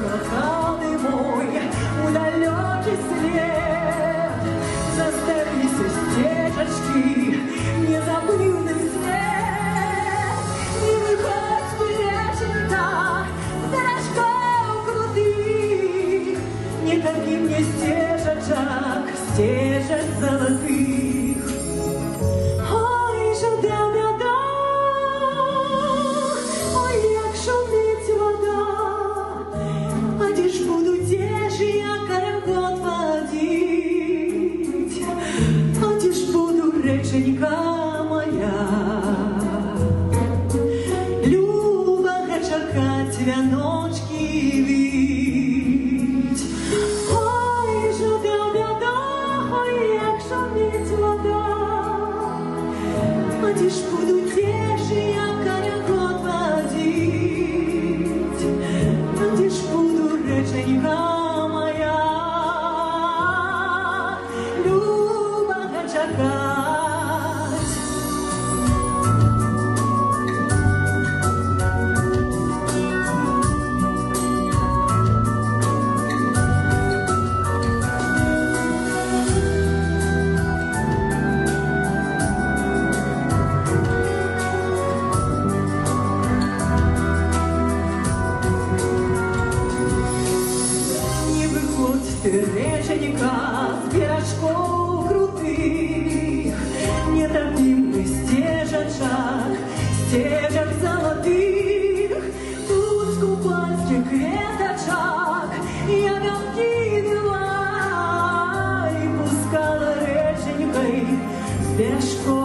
коханий мой, у далекий след застелися стежечки, незабывный след. Не выходь, пряченька, дорожков крутых, не торопи мне стежечек, стежек золотых. Ой, жде беда, ой, як шумить вода, а де ж буду, де ж я карагод водить, а де ж буду, реченька моя, любого чекать, вяночки вить. Ой, жде беда, ой, як шумить вода, а де ж буду, де ж я карагод водить, а де ж буду, реченька моя, любого чекать. Ты, реченька, с бережков крутых, не торопи мне стежечек, стежек золотых. Тут с купальских веточек ягодки вела и пускала реченькой с бережков.